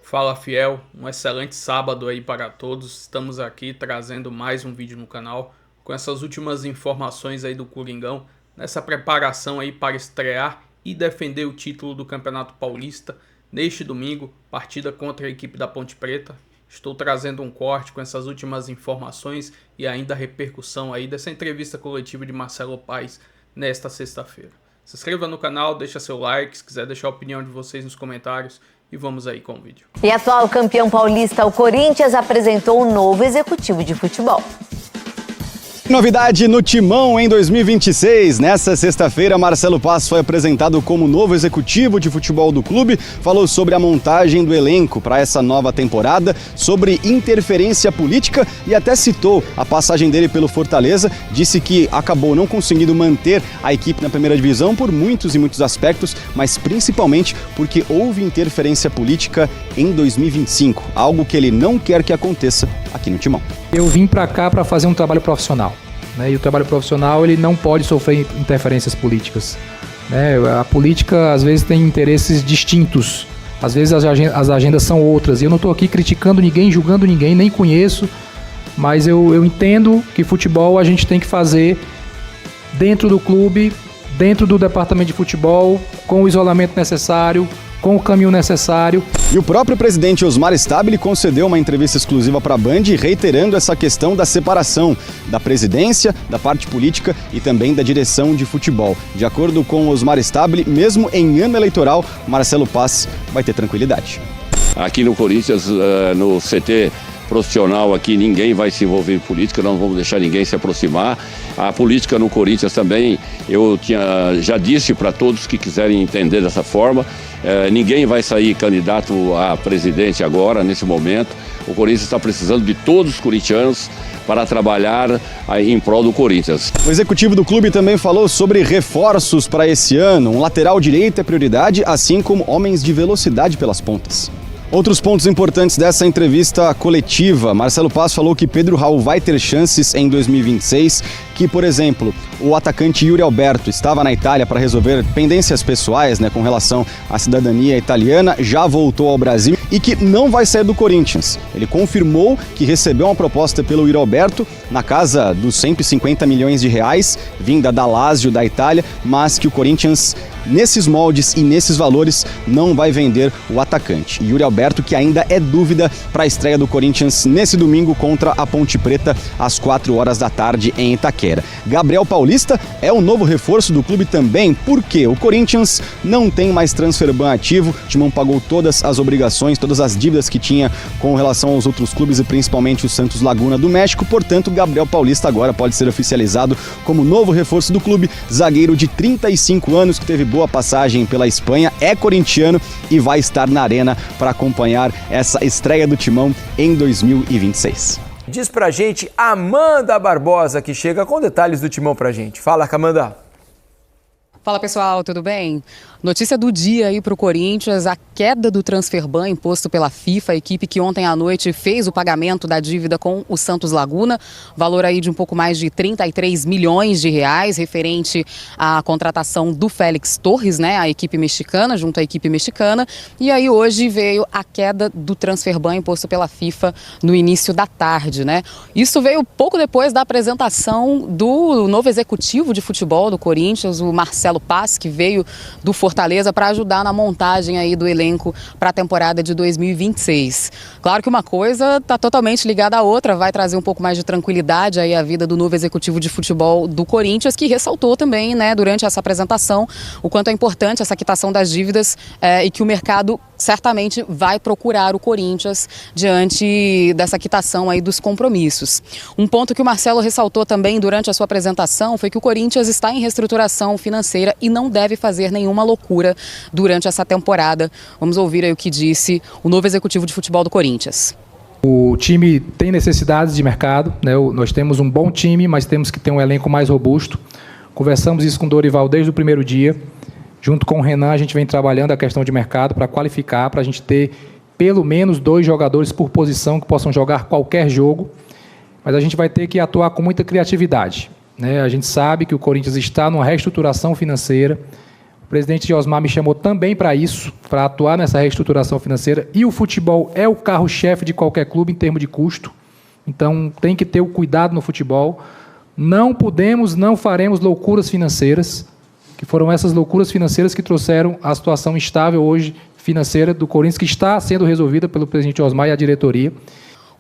Fala fiel, um excelente sábado aí para todos. Estamos aqui trazendo mais um vídeo no canal com essas últimas informações aí do Coringão, nessa preparação aí para estrear e defender o título do Campeonato Paulista neste domingo, partida contra a equipe da Ponte Preta. Estou trazendo um corte com essas últimas informações e ainda a repercussão aí dessa entrevista coletiva de Marcelo Paes nesta sexta-feira. Se inscreva no canal, deixa seu like, se quiser deixar a opinião de vocês nos comentários. E vamos aí com o vídeo. E atual campeão paulista, o Corinthians apresentou um novo executivo de futebol. Novidade no Timão em 2026. Nessa sexta-feira, Marcelo Paes foi apresentado como novo executivo de futebol do clube, falou sobre a montagem do elenco para essa nova temporada, sobre interferência política e até citou a passagem dele pelo Fortaleza, disse que acabou não conseguindo manter a equipe na primeira divisão por muitos e muitos aspectos, mas principalmente porque houve interferência política em 2025, algo que ele não quer que aconteça aqui no Timão. Eu vim para cá para fazer um trabalho profissional, né? E o trabalho profissional ele não pode sofrer interferências políticas, né? A política às vezes tem interesses distintos, às vezes as agendas são outras. E eu não estou aqui criticando ninguém, julgando ninguém, nem conheço, mas eu entendo que futebol a gente tem que fazer dentro do clube, dentro do departamento de futebol, com o isolamento necessário, com o caminho necessário. E o próprio presidente Osmar Stabile concedeu uma entrevista exclusiva para a Band, reiterando essa questão da separação da presidência, da parte política e também da direção de futebol. De acordo com Osmar Stabile, mesmo em ano eleitoral, Marcelo Paes vai ter tranquilidade. Aqui no Corinthians, no CT profissional aqui, ninguém vai se envolver em política, não vamos deixar ninguém se aproximar. A política no Corinthians também, já disse para todos que quiserem entender dessa forma, ninguém vai sair candidato a presidente agora, nesse momento. O Corinthians está precisando de todos os corintianos para trabalhar em prol do Corinthians. O executivo do clube também falou sobre reforços para esse ano. Um lateral direito é prioridade, assim como homens de velocidade pelas pontas. Outros pontos importantes dessa entrevista coletiva. Marcelo Paes falou que Pedro Raul vai ter chances em 2026, que, por exemplo, o atacante Yuri Alberto estava na Itália para resolver pendências pessoais, com relação à cidadania italiana, já voltou ao Brasil e que não vai sair do Corinthians. Ele confirmou que recebeu uma proposta pelo Yuri Alberto na casa dos 150 milhões de reais, vinda da Lazio da Itália, mas que o Corinthians, nesses moldes e nesses valores, não vai vender o atacante. Yuri Alberto, que ainda é dúvida para a estreia do Corinthians nesse domingo contra a Ponte Preta, às 4 horas da tarde em Itaquera. Gabriel Paulista é o novo reforço do clube também, porque o Corinthians não tem mais transferban ativo, o Timão pagou todas as obrigações, todas as dívidas que tinha com relação aos outros clubes e principalmente o Santos Laguna do México, portanto, Gabriel Paulista agora pode ser oficializado como novo reforço do clube, zagueiro de 35 anos que teve boa passagem pela Espanha, é corintiano e vai estar na arena para acompanhar essa estreia do Timão em 2026. Diz pra gente Amanda Barbosa, que chega com detalhes do Timão pra gente. Fala, Amanda. Fala pessoal, tudo bem? Notícia do dia aí para o Corinthians, a queda do transferban imposto pela FIFA, a equipe que ontem à noite fez o pagamento da dívida com o Santos Laguna, valor aí de um pouco mais de 33 milhões de reais, referente à contratação do Félix Torres, a equipe mexicana, junto à equipe mexicana, e aí hoje veio a queda do transferban imposto pela FIFA no início da tarde, Isso veio pouco depois da apresentação do novo executivo de futebol do Corinthians, o Marcelo Paes, que veio do Fortaleza para ajudar na montagem aí do elenco para a temporada de 2026. Claro que uma coisa está totalmente ligada à outra, vai trazer um pouco mais de tranquilidade aí à vida do novo executivo de futebol do Corinthians, que ressaltou também, durante essa apresentação, o quanto é importante essa quitação das dívidas e que o mercado certamente vai procurar o Corinthians diante dessa quitação aí dos compromissos. Um ponto que o Marcelo ressaltou também durante a sua apresentação foi que o Corinthians está em reestruturação financeira e não deve fazer nenhuma loucura durante essa temporada. Vamos ouvir aí o que disse o novo executivo de futebol do Corinthians. O time tem necessidades de mercado, Nós temos um bom time, mas temos que ter um elenco mais robusto. Conversamos isso com o Dorival desde o primeiro dia. Junto com o Renan, a gente vem trabalhando a questão de mercado para qualificar, para a gente ter pelo menos 2 jogadores por posição que possam jogar qualquer jogo. Mas a gente vai ter que atuar com muita criatividade. A gente sabe que o Corinthians está numa reestruturação financeira. O presidente Osmar me chamou também para isso, para atuar nessa reestruturação financeira. E o futebol é o carro-chefe de qualquer clube em termos de custo. Então, tem que ter o cuidado no futebol. Não podemos, não faremos loucuras financeiras, que foram essas loucuras financeiras que trouxeram a situação instável hoje financeira do Corinthians, que está sendo resolvida pelo presidente Osmar e a diretoria.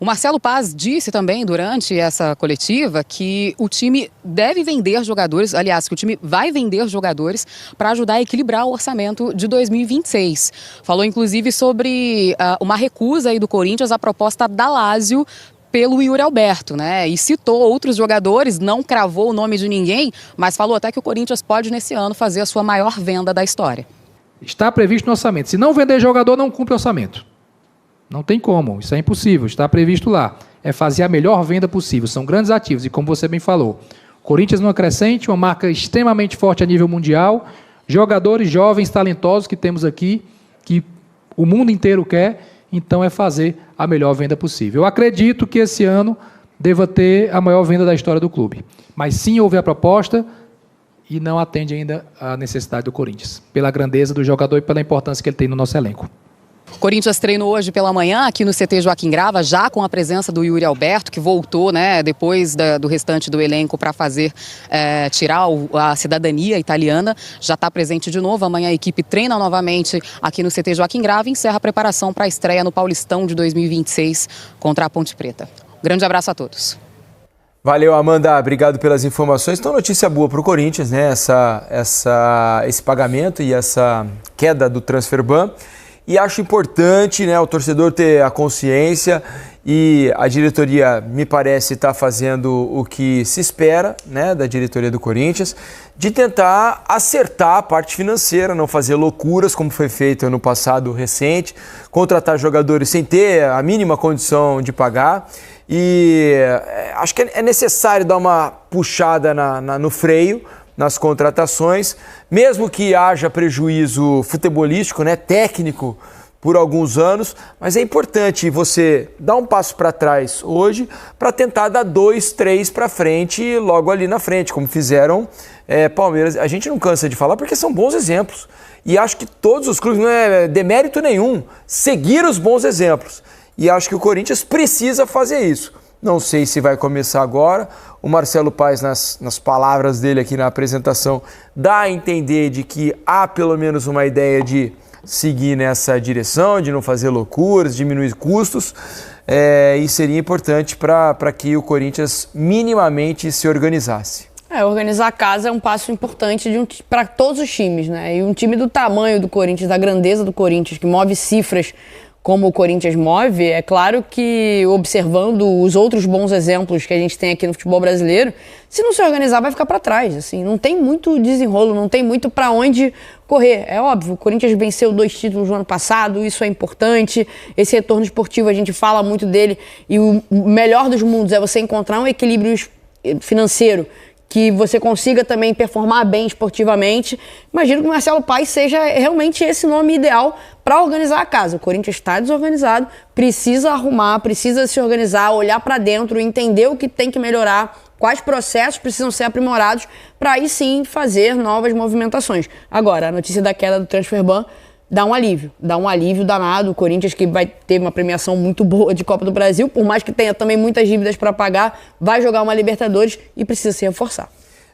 O Marcelo Paz disse também durante essa coletiva que o time deve vender jogadores, aliás, que o time vai vender jogadores para ajudar a equilibrar o orçamento de 2026. Falou inclusive sobre uma recusa aí do Corinthians à proposta da Lazio pelo Yuri Alberto, né? E citou outros jogadores, não cravou o nome de ninguém, mas falou até que o Corinthians pode nesse ano fazer a sua maior venda da história. Está previsto no orçamento. Se não vender jogador, não cumpre o orçamento. Não tem como, isso é impossível, está previsto lá. É fazer a melhor venda possível, são grandes ativos. E como você bem falou, Corinthians numa crescente, uma marca extremamente forte a nível mundial, jogadores jovens, talentosos que temos aqui, que o mundo inteiro quer, então é fazer a melhor venda possível. Eu acredito que esse ano deva ter a maior venda da história do clube. Mas sim houve a proposta e não atende ainda à necessidade do Corinthians, pela grandeza do jogador e pela importância que ele tem no nosso elenco. O Corinthians treinou hoje pela manhã aqui no CT Joaquim Grava, já com a presença do Yuri Alberto, que voltou, né, depois do restante do elenco para fazer tirar a cidadania italiana. Já está presente de novo. Amanhã a equipe treina novamente aqui no CT Joaquim Grava e encerra a preparação para a estreia no Paulistão de 2026 contra a Ponte Preta. Grande abraço a todos. Valeu, Amanda. Obrigado pelas informações. Então, notícia boa para o Corinthians, né? Esse pagamento e essa queda do Transferban. E acho importante, né, o torcedor ter a consciência, e a diretoria, me parece, está fazendo o que se espera, né, da diretoria do Corinthians, de tentar acertar a parte financeira, não fazer loucuras como foi feito no passado recente, contratar jogadores sem ter a mínima condição de pagar. E acho que é necessário dar uma puxada no freio nas contratações, mesmo que haja prejuízo futebolístico, né, técnico, por alguns anos, mas é importante você dar um passo para trás hoje para tentar dar 2, 3 para frente, logo ali na frente, como fizeram Palmeiras. A gente não cansa de falar porque são bons exemplos. E acho que todos os clubes, não é demérito nenhum, seguir os bons exemplos. E acho que o Corinthians precisa fazer isso. Não sei se vai começar agora. O Marcelo Paz, nas palavras dele aqui na apresentação, dá a entender de que há pelo menos uma ideia de seguir nessa direção, de não fazer loucuras, diminuir custos, e seria importante para que o Corinthians minimamente se organizasse. Organizar a casa é um passo importante para todos os times, né? E um time do tamanho do Corinthians, da grandeza do Corinthians, que move cifras como o Corinthians move, é claro que, observando os outros bons exemplos que a gente tem aqui no futebol brasileiro, se não se organizar vai ficar para trás, assim, não tem muito desenrolo, não tem muito para onde correr. É óbvio, o Corinthians venceu 2 títulos no ano passado, isso é importante, esse retorno esportivo a gente fala muito dele, e o melhor dos mundos é você encontrar um equilíbrio financeiro que você consiga também performar bem esportivamente. Imagino que o Marcelo Paz seja realmente esse nome ideal para organizar a casa. O Corinthians está desorganizado, precisa arrumar, precisa se organizar, olhar para dentro, entender o que tem que melhorar, quais processos precisam ser aprimorados, para aí sim fazer novas movimentações. Agora, a notícia da queda do Transferban dá um alívio danado. O Corinthians, que vai ter uma premiação muito boa de Copa do Brasil, por mais que tenha também muitas dívidas para pagar, vai jogar uma Libertadores e precisa se reforçar.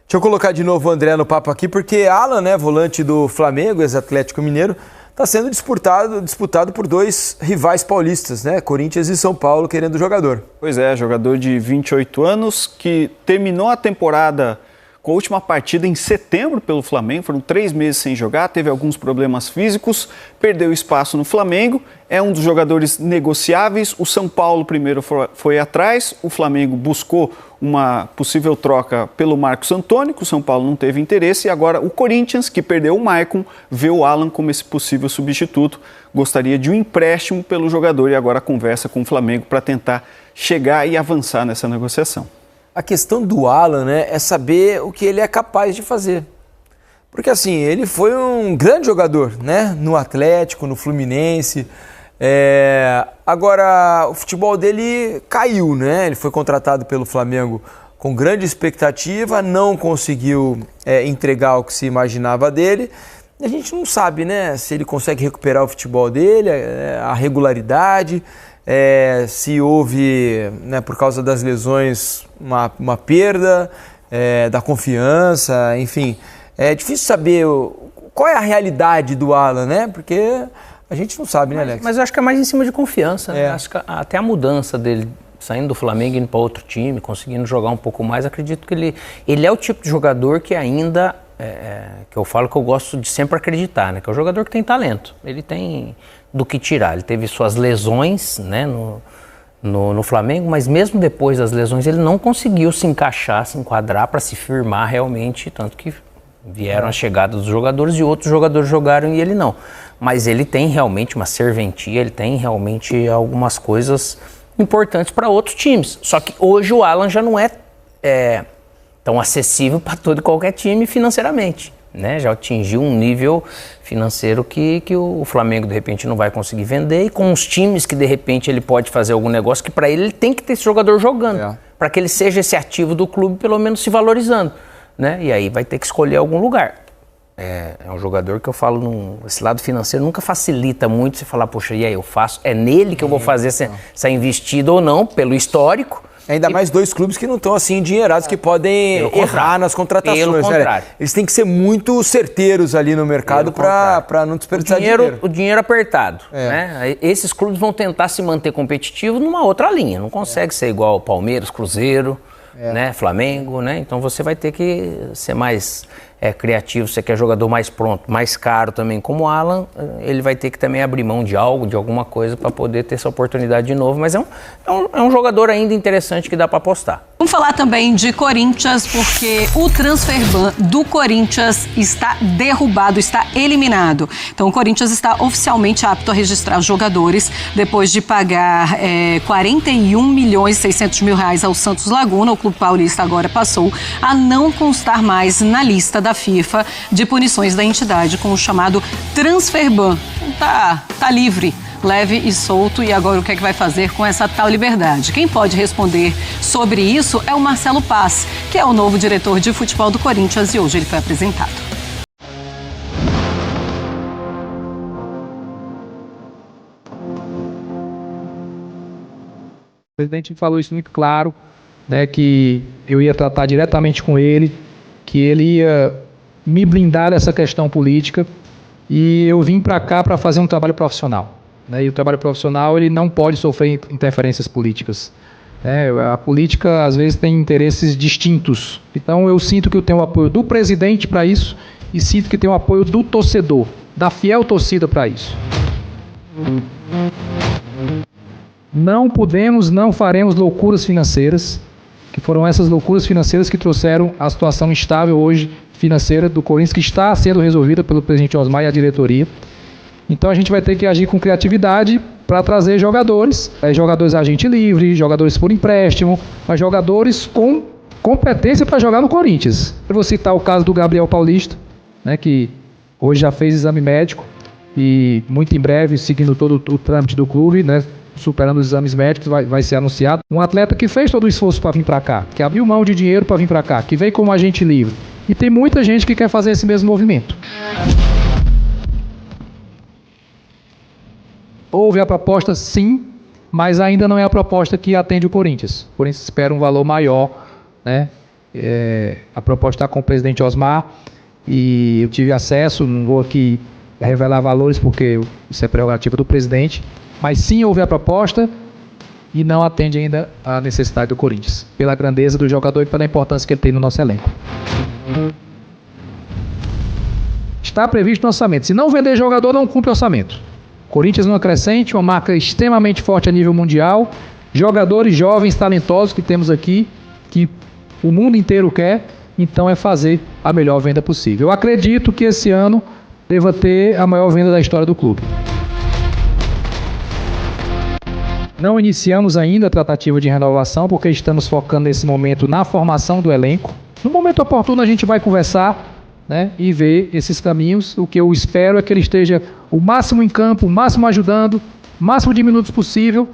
Deixa eu colocar de novo o André no papo aqui, porque Alan, né, volante do Flamengo, ex-Atlético Mineiro, está sendo disputado por 2 rivais paulistas, né, Corinthians e São Paulo, querendo o jogador. Pois é, jogador de 28 anos que terminou a temporada com a última partida em setembro pelo Flamengo, foram 3 meses sem jogar, teve alguns problemas físicos, perdeu espaço no Flamengo, é um dos jogadores negociáveis. O São Paulo primeiro foi atrás, o Flamengo buscou uma possível troca pelo Marcos Antônio, que o São Paulo não teve interesse, e agora o Corinthians, que perdeu o Maicon, vê o Alan como esse possível substituto, gostaria de um empréstimo pelo jogador e agora conversa com o Flamengo para tentar chegar e avançar nessa negociação. A questão do Alan, né, é saber o que ele é capaz de fazer. Porque assim, ele foi um grande jogador, né, no Atlético, no Fluminense. Agora, o futebol dele caiu, né? Ele foi contratado pelo Flamengo com grande expectativa, não conseguiu entregar o que se imaginava dele. a gente não sabe, né, se ele consegue recuperar o futebol dele, a regularidade, se houve, né, por causa das lesões, uma perda da confiança, enfim. É difícil saber qual é a realidade do Alan, né, porque a gente não sabe, né, Alex? Mas eu acho que é mais em cima de confiança, né? Acho que até a mudança dele, saindo do Flamengo, indo para outro time, conseguindo jogar um pouco mais, acredito que ele é o tipo de jogador que ainda... que eu falo que eu gosto de sempre acreditar, né? Que é o jogador que tem talento, ele tem do que tirar, ele teve suas lesões, né, no Flamengo, mas mesmo depois das lesões ele não conseguiu se encaixar, se enquadrar para se firmar realmente, tanto que vieram a chegada dos jogadores e outros jogadores jogaram e ele não, mas ele tem realmente uma serventia, ele tem realmente algumas coisas importantes para outros times, só que hoje o Alan já não é tão acessível para todo e qualquer time financeiramente, né? Já atingiu um nível financeiro que o Flamengo de repente não vai conseguir vender, e com os times que de repente ele pode fazer algum negócio, que para ele tem que ter esse jogador jogando, para que ele seja esse ativo do clube, pelo menos se valorizando, né? E aí vai ter que escolher algum lugar. É um jogador que eu falo, esse lado financeiro nunca facilita muito você falar, poxa, e aí eu faço, é nele que eu vou fazer essa investida ou não, pelo histórico. Ainda mais dois clubes que não estão assim endinheirados, que podem errar nas contratações, né? Eles têm que ser muito certeiros ali no mercado para não desperdiçar dinheiro. O dinheiro apertado, né? Esses clubes vão tentar se manter competitivos numa outra linha, não consegue ser igual Palmeiras, Cruzeiro, né? Flamengo, né? Então você vai ter que ser mais criativo, você quer jogador mais pronto, mais caro também, como o Alan, ele vai ter que também abrir mão de algo, de alguma coisa para poder ter essa oportunidade de novo, mas é um jogador ainda interessante que dá para apostar. Vamos falar também de Corinthians, porque o transferban do Corinthians está derrubado, está eliminado. Então o Corinthians está oficialmente apto a registrar os jogadores depois de pagar 41.600.000 ao Santos Laguna. O Clube Paulista agora passou a não constar mais na lista da FIFA de punições da entidade com o chamado transferban. Tá livre, leve e solto, e agora o que é que vai fazer com essa tal liberdade? Quem pode responder sobre isso é o Marcelo Paz, que é o novo diretor de futebol do Corinthians, e hoje ele foi apresentado. O presidente falou isso muito claro, né, que eu ia tratar diretamente com ele, que ele ia me blindar dessa questão política, e eu vim para cá para fazer um trabalho profissional. E o trabalho profissional ele não pode sofrer interferências políticas. A política às vezes tem interesses distintos. Então eu sinto que eu tenho o apoio do presidente para isso, e sinto que tenho o apoio do torcedor, da fiel torcida para isso. Não faremos loucuras financeiras, que foram essas loucuras financeiras que trouxeram a situação instável hoje financeira do Corinthians, que está sendo resolvida pelo presidente Osmar e a diretoria. Então a gente vai ter que agir com criatividade para trazer jogadores agente livre, jogadores por empréstimo, mas jogadores com competência para jogar no Corinthians. Eu vou citar o caso do Gabriel Paulista, né, que hoje já fez exame médico e muito em breve, seguindo todo o trâmite do clube, né, superando os exames médicos, vai ser anunciado. Um atleta que fez todo o esforço para vir para cá, que abriu mão de dinheiro para vir para cá, que veio como agente livre. E tem muita gente que quer fazer esse mesmo movimento. Houve a proposta, sim, mas ainda não é a proposta que atende o Corinthians. O Corinthians espera um valor maior, né? A proposta está com o presidente Osmar e eu tive acesso, não vou aqui revelar valores porque isso é prerrogativa do presidente, mas sim houve a proposta e não atende ainda a necessidade do Corinthians, pela grandeza do jogador e pela importância que ele tem no nosso elenco. Está previsto no orçamento. Se não vender jogador, não cumpre o orçamento. Corinthians numa crescente, uma marca extremamente forte a nível mundial, jogadores jovens, talentosos que temos aqui, que o mundo inteiro quer, então é fazer a melhor venda possível. Eu acredito que esse ano deva ter a maior venda da história do clube. Não iniciamos ainda a tratativa de renovação, porque estamos focando nesse momento na formação do elenco. No momento oportuno a gente vai conversar, né, e ver esses caminhos. O que eu espero é que ele esteja o máximo em campo, o máximo ajudando, o máximo de minutos possível,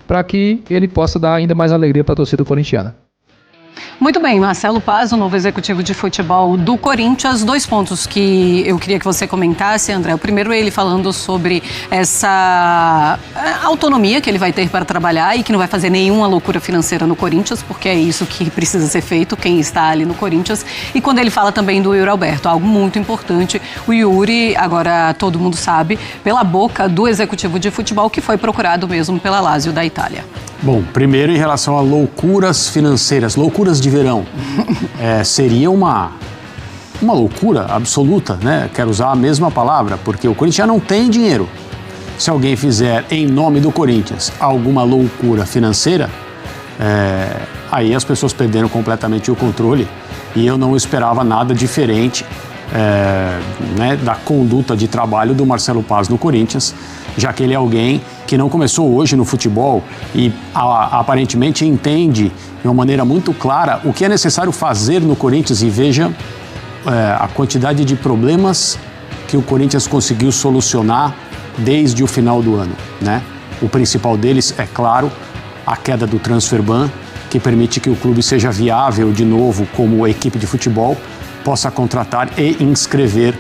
para que ele possa dar ainda mais alegria para a torcida corintiana. Muito bem, Marcelo Paz, o novo executivo de futebol do Corinthians. 2 pontos que eu queria que você comentasse, André. O primeiro é ele falando sobre essa autonomia que ele vai ter para trabalhar e que não vai fazer nenhuma loucura financeira no Corinthians, porque é isso que precisa ser feito, quem está ali no Corinthians. E quando ele fala também do Yuri Alberto, algo muito importante. O Yuri, agora todo mundo sabe, pela boca do executivo de futebol, que foi procurado mesmo pela Lazio da Itália. Bom, primeiro em relação a loucuras financeiras, loucuras de verão, seria uma loucura absoluta, né? Quero usar a mesma palavra, porque o Corinthians já não tem dinheiro. Se alguém fizer em nome do Corinthians alguma loucura financeira, aí as pessoas perderam completamente o controle e eu não esperava nada diferente né, da conduta de trabalho do Marcelo Paz no Corinthians, já que ele é alguém que não começou hoje no futebol e aparentemente entende de uma maneira muito clara o que é necessário fazer no Corinthians e veja a quantidade de problemas que o Corinthians conseguiu solucionar desde o final do ano, né? O principal deles, é claro, a queda do transfer ban, que permite que o clube seja viável de novo como equipe de futebol, possa contratar e inscrever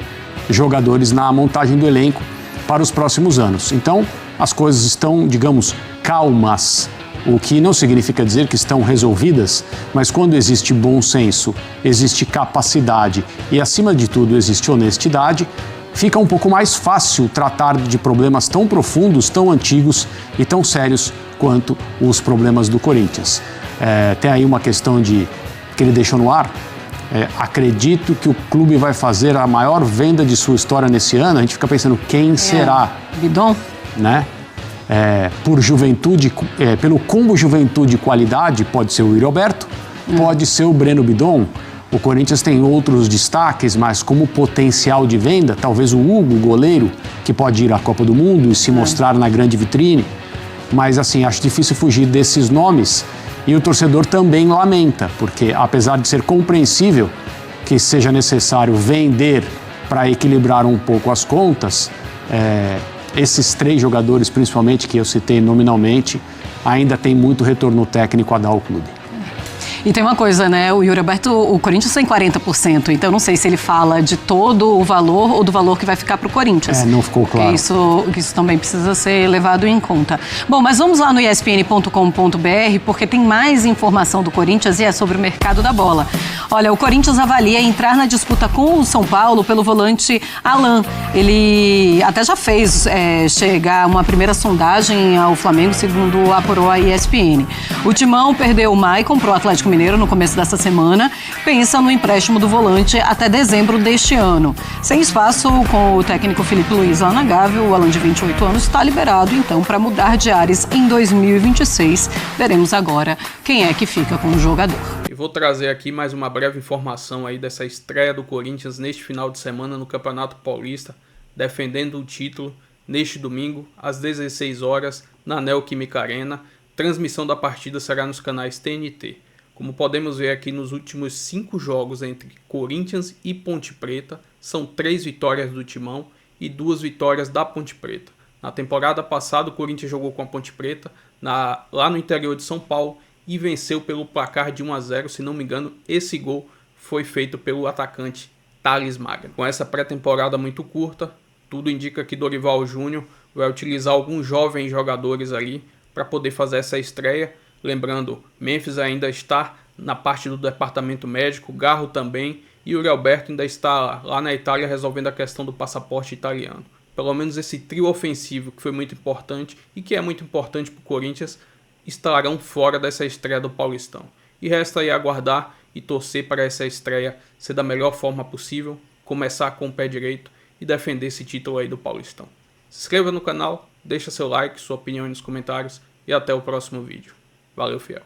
jogadores na montagem do elenco para os próximos anos. Então, as coisas estão, digamos, calmas, o que não significa dizer que estão resolvidas, mas quando existe bom senso, existe capacidade e, acima de tudo, existe honestidade, fica um pouco mais fácil tratar de problemas tão profundos, tão antigos e tão sérios quanto os problemas do Corinthians. Tem aí uma questão que ele deixou no ar. Acredito que o clube vai fazer a maior venda de sua história nesse ano. A gente fica pensando quem será. Bidon? Né? Por juventude, pelo combo juventude e qualidade, pode ser o Yuri Alberto, pode ser o Breno Bidon. O Corinthians tem outros destaques, mas como potencial de venda, talvez o Hugo, goleiro, que pode ir à Copa do Mundo e se mostrar na grande vitrine. Mas assim, acho difícil fugir desses nomes. E o torcedor também lamenta, porque apesar de ser compreensível que seja necessário vender para equilibrar um pouco as contas, esses 3 jogadores, principalmente, que eu citei nominalmente, ainda tem muito retorno técnico a dar ao clube. E tem uma coisa, né? O Yuri Alberto, o Corinthians tem 40%, então não sei se ele fala de todo o valor ou do valor que vai ficar para o Corinthians. Não ficou claro. Isso também precisa ser levado em conta. Bom, mas vamos lá no espn.com.br, porque tem mais informação do Corinthians e é sobre o mercado da bola. Olha, o Corinthians avalia entrar na disputa com o São Paulo pelo volante Alan. Ele até já fez chegar uma primeira sondagem ao Flamengo, segundo apurou a ESPN. O Timão perdeu o Maicon para o Atlético Mineiro no começo dessa semana, pensa no empréstimo do volante até dezembro deste ano. Sem espaço com o técnico Felipe Luiz lá na Gávea, o Alan de 28 anos está liberado então para mudar de ares em 2026. Veremos agora quem é que fica com o jogador. Eu vou trazer aqui mais uma breve informação aí dessa estreia do Corinthians neste final de semana no Campeonato Paulista, defendendo o título neste domingo às 16 horas na Neoquímica Arena. Transmissão da partida será nos canais TNT. Como podemos ver aqui nos últimos 5 jogos entre Corinthians e Ponte Preta, são 3 vitórias do Timão e 2 vitórias da Ponte Preta. Na temporada passada, o Corinthians jogou com a Ponte Preta lá no interior de São Paulo e venceu pelo placar de 1-0. Se não me engano, esse gol foi feito pelo atacante Thales Magno. Com essa pré-temporada muito curta, tudo indica que Dorival Júnior vai utilizar alguns jovens jogadores ali para poder fazer essa estreia. Lembrando, Memphis ainda está na parte do departamento médico, Garro também, e Yuri Alberto ainda está lá na Itália resolvendo a questão do passaporte italiano. Pelo menos esse trio ofensivo, que foi muito importante e que é muito importante para o Corinthians, estarão fora dessa estreia do Paulistão. E resta aí aguardar e torcer para essa estreia ser da melhor forma possível, começar com o pé direito e defender esse título aí do Paulistão. Se inscreva no canal, deixa seu like, sua opinião aí nos comentários e até o próximo vídeo. Valeu, fiel.